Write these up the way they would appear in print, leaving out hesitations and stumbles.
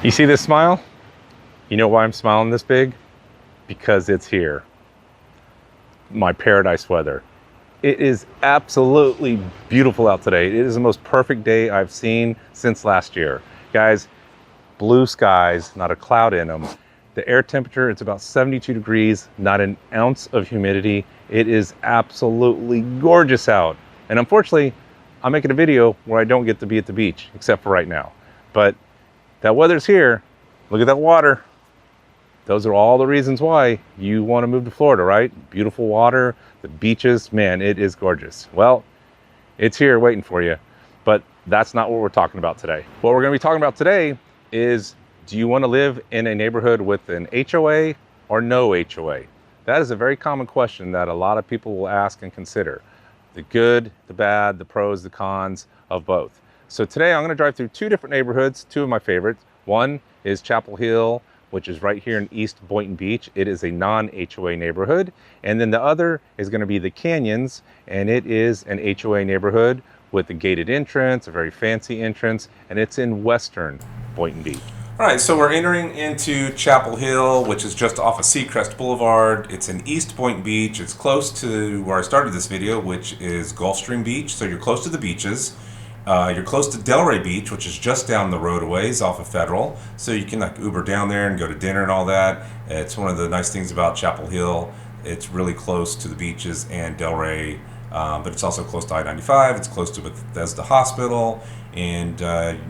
You see this smile? You know why I'm smiling this big? Because it's here. My paradise weather. It is absolutely beautiful out today. It is the most perfect day I've seen since last year. Guys, blue skies, not a cloud in them. The air temperature, it's about 72 degrees, not an ounce of humidity. It is absolutely gorgeous out. And unfortunately, I'm making a video where I don't get to be at the beach, except for right now. But that weather's here. Look at that water. Those are all the reasons why you want to move to Florida, right? Beautiful water, the beaches, man, it is gorgeous. Well, it's here waiting for you, but that's not what we're talking about today. What we're going to be talking about today is, do you want to live in a neighborhood with an HOA or no HOA? That is a very common question that a lot of people will ask and consider. The good, the bad, the pros, the cons of both. So today I'm going to drive through two different neighborhoods, two of my favorites. One is Chapel Hill, which is right here in East Boynton Beach. It is a non-HOA neighborhood. And then the other is going to be the Canyons, and it is an HOA neighborhood with a gated entrance, a very fancy entrance, and it's in Western Boynton Beach. All right, so we're entering into Chapel Hill, which is just off of Seacrest Boulevard. It's in East Boynton Beach. It's close to where I started this video, which is Gulfstream Beach. So you're close to the beaches. You're close to Delray Beach, which is just down the road a ways off of Federal. So you can like Uber down there and go to dinner and all that. It's one of the nice things about Chapel Hill. It's really close to the beaches and Delray, but it's also close to I-95. It's close to Bethesda Hospital, and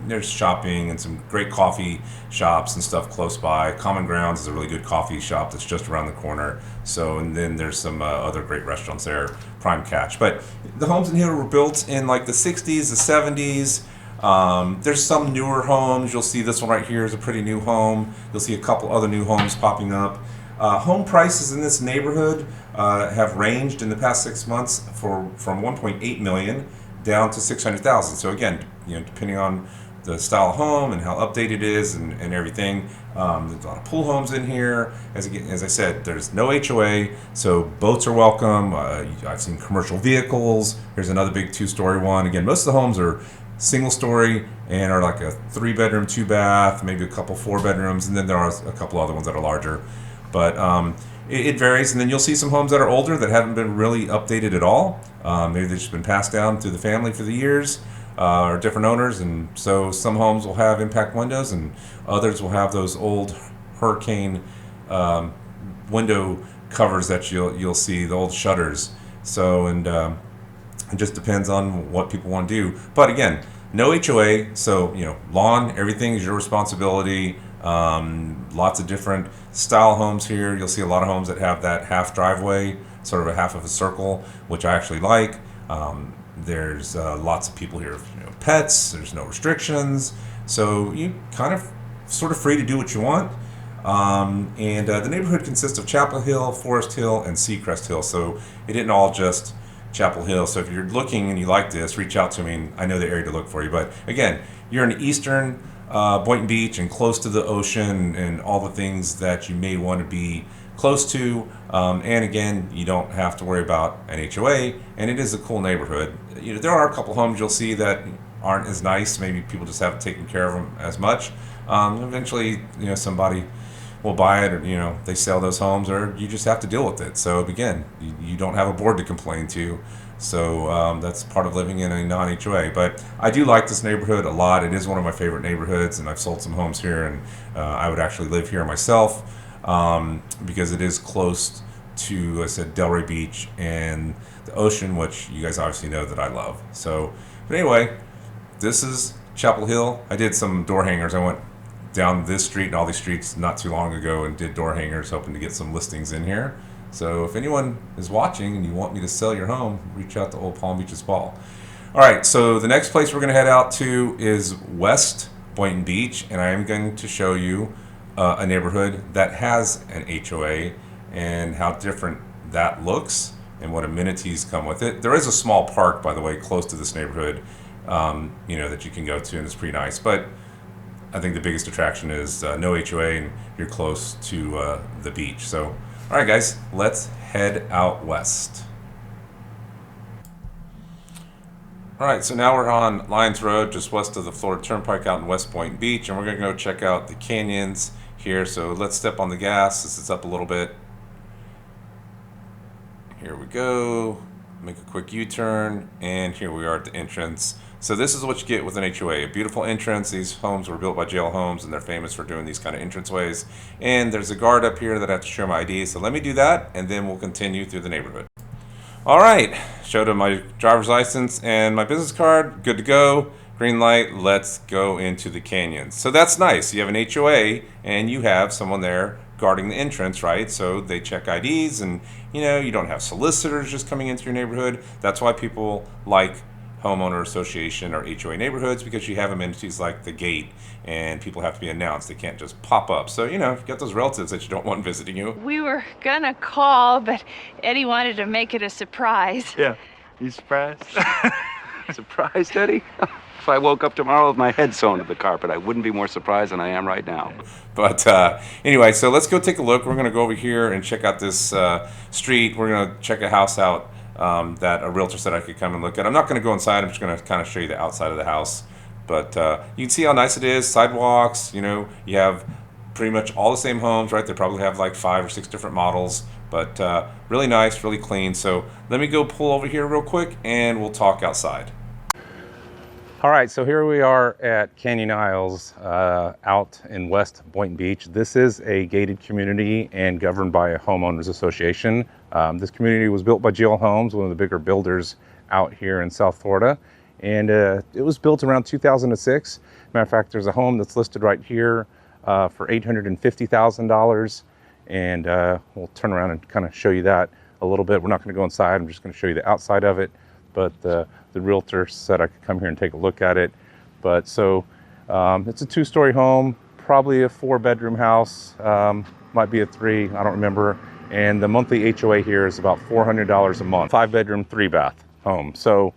there's shopping and some great coffee shops and stuff close by. Common Grounds is a really good coffee shop that's just around the corner. So, and then there's some other great restaurants there, prime catch. But the homes in here were built in like the 60s, the 70s. There's some newer homes. You'll see this one right here is a pretty new home. You'll see a couple other new homes popping up. Home prices in this neighborhood have ranged in the past 6 months from 1.8 million down to 600,000. So again, depending on the style of home and how updated it is and everything. There's a lot of pool homes in here. As I said, there's no HOA, so boats are welcome. I've seen commercial vehicles. Here's another big two-story one. Again, most of the homes are single-story and are like a 3-bedroom, 2-bath, maybe a couple 4 bedrooms, and then there are a couple other ones that are larger. But it varies, and then you'll see some homes that are older that haven't been really updated at all. Maybe they've just been passed down through the family for the years, or different owners, and so some homes will have impact windows, and others will have those old hurricane window covers that you'll see, the old shutters. So, and it just depends on what people want to do. But again, no HOA, so lawn, everything is your responsibility. Lots of different style homes here. You'll see a lot of homes that have that half driveway, sort of a half of a circle, which I actually like. There's lots of people here, pets. There's no restrictions, so you kind of sort of free to do what you want. And the neighborhood consists of Chapel Hill, Forest Hill, and Seacrest Hill. So it isn't all just Chapel Hill. So if you're looking and you like this, reach out to me. And I know the area to look for you. But again, you're in Eastern Boynton Beach and close to the ocean and all the things that you may want to be close to. And again, you don't have to worry about an HOA, and it is a cool neighborhood. There are a couple homes you'll see that aren't as nice. Maybe people just haven't taken care of them as much. Eventually, somebody will buy it, or they sell those homes, or you just have to deal with it. So again, you don't have a board to complain to. So that's part of living in a non-HOA. But I do like this neighborhood a lot. It is one of my favorite neighborhoods, and I've sold some homes here, and I would actually live here myself because it is close to, I said, Delray Beach and the ocean, which you guys obviously know that I love. So, but anyway, this is Chapel Hill. I did some door hangers. I went down this street and all these streets not too long ago and did door hangers, hoping to get some listings in here. So if anyone is watching and you want me to sell your home, reach out to old Palm Beaches Paul. All right, so the next place we're going to head out to is West Boynton Beach, and I am going to show you a neighborhood that has an HOA and how different that looks and what amenities come with it. There is a small park, by the way, close to this neighborhood, that you can go to, and it's pretty nice. But I think the biggest attraction is no HOA, and you're close to the beach. So, all right, guys, let's head out west. All right, so now we're on Lykins Road, just west of the Florida Turnpike out in West Boynton Beach, and we're going to go check out the canyons here. So let's step on the gas. This is up a little bit. Here we go. Make a quick U-turn, and here we are at the entrance. So this is what you get with an HOA, a beautiful entrance. These homes were built by JL Homes, and they're famous for doing these kind of entranceways. And there's a guard up here that I have to show my ID, so let me do that, and then we'll continue through the neighborhood. All right, showed him my driver's license and my business card. Good to go. Green light. Let's go into the canyons. So that's nice. You have an HOA and you have someone there guarding the entrance, right? So they check IDs, and you don't have solicitors just coming into your neighborhood. That's why people like Homeowner Association or HOA neighborhoods, because you have amenities like the gate, and people have to be announced. They can't just pop up. So, you get those relatives that you don't want visiting you. We were gonna call, but Eddie wanted to make it a surprise. Yeah. You surprised? Surprised, Eddie? If I woke up tomorrow with my head sewn to the carpet, I wouldn't be more surprised than I am right now. But anyway, so let's go take a look. We're going to go over here and check out this street. We're going to check a house out that a realtor said I could come and look at. I'm not going to go inside. I'm just going to kind of show you the outside of the house. But you can see how nice it is. Sidewalks, you have pretty much all the same homes, right? They probably have like 5 or 6 different models, but really nice, really clean. So let me go pull over here real quick and we'll talk outside. All right, so here we are at Canyon Isles out in West Boynton Beach. This is a gated community and governed by a homeowners association. This community was built by JL Homes, one of the bigger builders out here in South Florida. And it was built around 2006. Matter of fact, there's a home that's listed right here for $850,000. And we'll turn around and kind of show you that a little bit. We're not going to go inside. I'm just going to show you the outside of it. But the realtor said I could come here and take a look at it. But so it's a 2-story home, probably a 4-bedroom house, might be a 3, I don't remember. And the monthly HOA here is about $400 a month. 5-bedroom, 3-bath home. So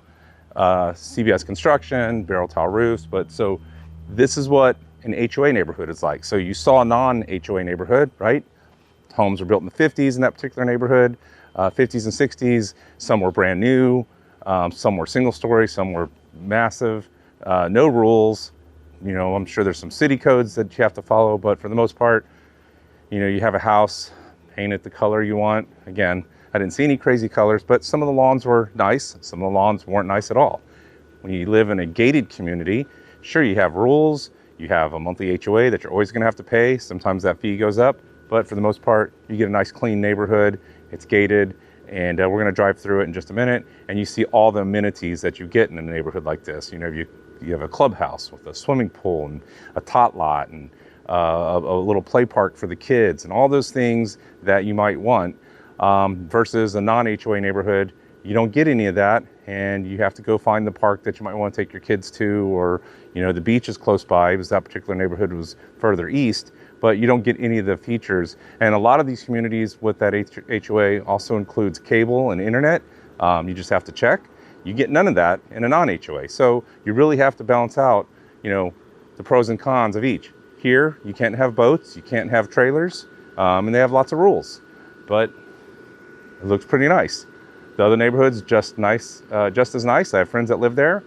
CBS construction, barrel tile roofs. But so this is what an HOA neighborhood is like. So you saw a non-HOA neighborhood, right? Homes were built in the 50s in that particular neighborhood, 50s and 60s. Some were brand new. Some were single story, some were massive, no rules. I'm sure there's some city codes that you have to follow, but for the most part, you have a house, paint it the color you want. Again, I didn't see any crazy colors, but some of the lawns were nice. Some of the lawns weren't nice at all. When you live in a gated community, sure, you have rules. You have a monthly HOA that you're always going to have to pay. Sometimes that fee goes up, but for the most part, you get a nice clean neighborhood. It's gated. And we're going to drive through it in just a minute, and you see all the amenities that you get in a neighborhood like this. You have a clubhouse with a swimming pool and a tot lot and a little play park for the kids and all those things that you might want. Versus a non-HOA neighborhood, you don't get any of that, and you have to go find the park that you might want to take your kids to, or the beach is close by, because that particular neighborhood was further east. But you don't get any of the features. And a lot of these communities with that HOA also includes cable and internet. You just have to check. You get none of that in a non-HOA. So you really have to balance out, the pros and cons of each. Here, you can't have boats, you can't have trailers, and they have lots of rules. But it looks pretty nice. The other neighborhood's just as nice. I have friends that live there.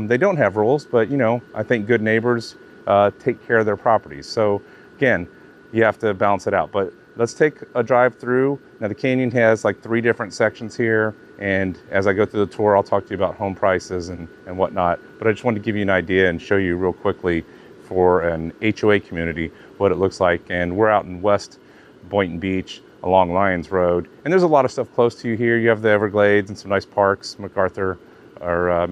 They don't have rules, but I think good neighbors take care of their properties. So again, you have to balance it out. But let's take a drive through. Now the canyon has like 3 different sections here, and as I go through the tour, I'll talk to you about home prices and whatnot. But I just wanted to give you an idea and show you real quickly for an HOA community what it looks like. And we're out in West Boynton Beach along Lykins Road, and there's a lot of stuff close to you here. You have the Everglades and some nice parks, MacArthur, or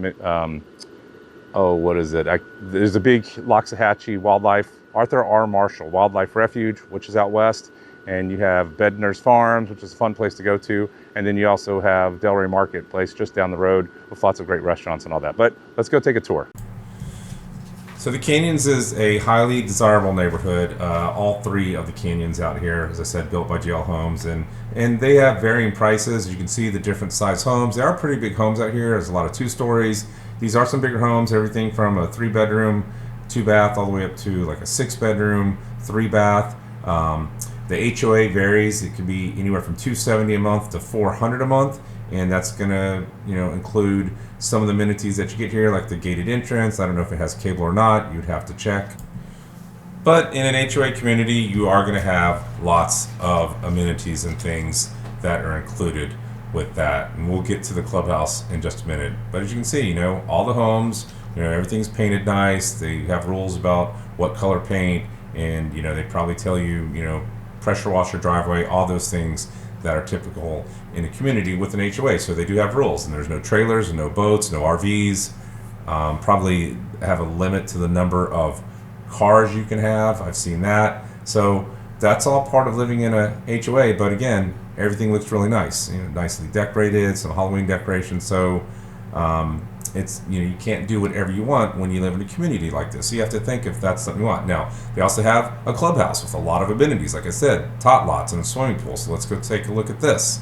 what is it? There's a big Loxahatchee Wildlife, Arthur R. Marshall Wildlife Refuge, which is out west, and you have Bedner's Farms, which is a fun place to go to, and then you also have Delray Marketplace just down the road with lots of great restaurants and all that. But let's go take a tour. So the Canyons is a highly desirable neighborhood. All 3 of the canyons out here, as I said, built by JL Homes, and they have varying prices. You can see the different size homes. They are pretty big homes out here. There's a lot of 2 stories. These are some bigger homes, everything from a 3-bedroom, 2-bath, all the way up to like a 6-bedroom, 3-bath. The HOA varies. It could be anywhere from $270 a month to $400 a month, and that's going to include Some of the amenities that you get here, like the gated entrance, I don't know if it has cable or not, you'd have to check. But in an HOA community, you are going to have lots of amenities and things that are included with that. And we'll get to the clubhouse in just a minute. But as you can see, you know, all the homes, you know, everything's painted nice. They have rules about what color paint, and, you know, they probably tell you, you know, pressure wash your driveway, all those things that are typical in a community with an HOA. So they do have rules, and there's no trailers and no boats, no RVs. Probably have a limit to the number of cars you can have. I've seen that. So that's all part of living in a HOA. But again, everything looks really nice, you know, nicely decorated, some Halloween decorations. So it's, you know, you can't do whatever you want when you live in a community like this. So you have to think if that's something you want. Now, they also have a clubhouse with a lot of amenities, like I said, tot lots and a swimming pool. So let's go take a look at this.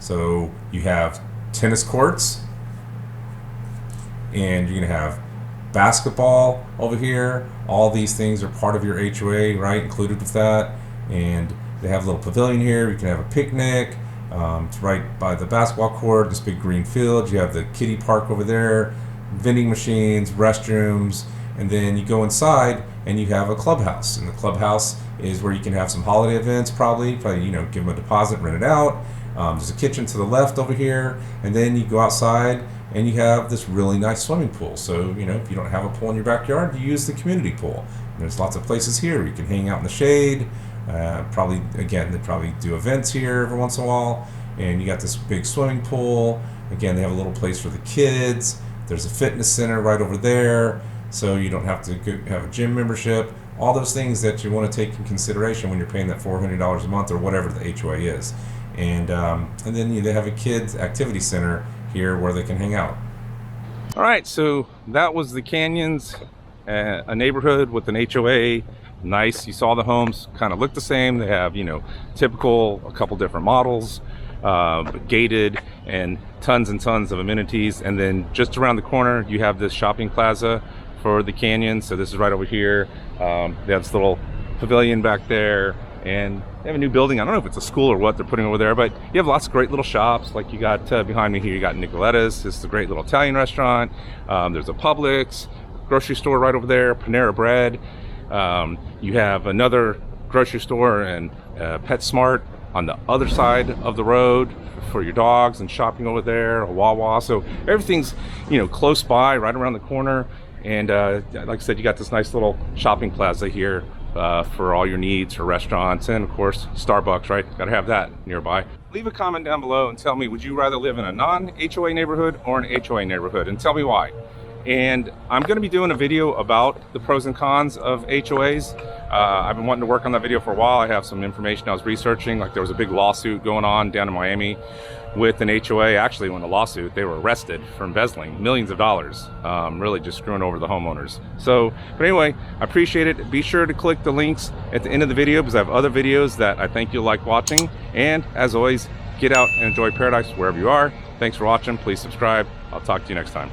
So you have tennis courts, and you're going to have basketball over here. All these things are part of your HOA, right, included with that. And they have a little pavilion here. You can have a picnic. It's right by the basketball court, this big green field. You have the kiddie park over there, vending machines, restrooms, and then you go inside and you have a clubhouse. And the clubhouse is where you can have some holiday events, probably, you know, give them a deposit, rent it out. There's a kitchen to the left over here, and then you go outside and you have this really nice swimming pool. So, you know, if you don't have a pool in your backyard, you use the community pool. And there's lots of places here where you can hang out in the shade. Probably, again, they probably do events here every once in a while. And you got this big swimming pool. Again, they have a little place for the kids. There's a fitness center right over there, so you don't have to have a gym membership. All those things that you want to take in consideration when you're paying that $400 a month or whatever the HOA is. And then they have a kids activity center here where they can hang out. All right, so that was the Canyons, a neighborhood with an HOA. Nice. You saw the homes kind of look the same. They have, you know, typical, a couple different models, gated, and tons of amenities. And then just around the corner, you have this shopping plaza for the Canyons. So this is right over here. They have this little pavilion back there, and they have a new building. I don't know if it's a school or what they're putting over there, but you have lots of great little shops. Like you got behind me here, you got Nicoletta's. This is a great little Italian restaurant. There's a Publix, grocery store right over there, Panera Bread. You have another grocery store and PetSmart on the other side of the road for your dogs, and shopping over there, a Wawa. So everything's, you know, close by, right around the corner. And like I said, you got this nice little shopping plaza here for all your needs for restaurants, and of course Starbucks, right? Got to have that nearby. Leave a comment down below and tell me, would you rather live in a non-HOA neighborhood or an HOA neighborhood, and tell me why. And I'm going to be doing a video about the pros and cons of HOAs. I've been wanting to work on that video for a while. I have some information I was researching. Like there was a big lawsuit going on down in Miami with an HOA. Actually, when the lawsuit, they were arrested for embezzling millions of dollars, really just screwing over the homeowners. So, but anyway, I appreciate it. Be sure to click the links at the end of the video, because I have other videos that I think you'll like watching. And as always, get out and enjoy paradise wherever you are. Thanks for watching. Please subscribe. I'll talk to you next time.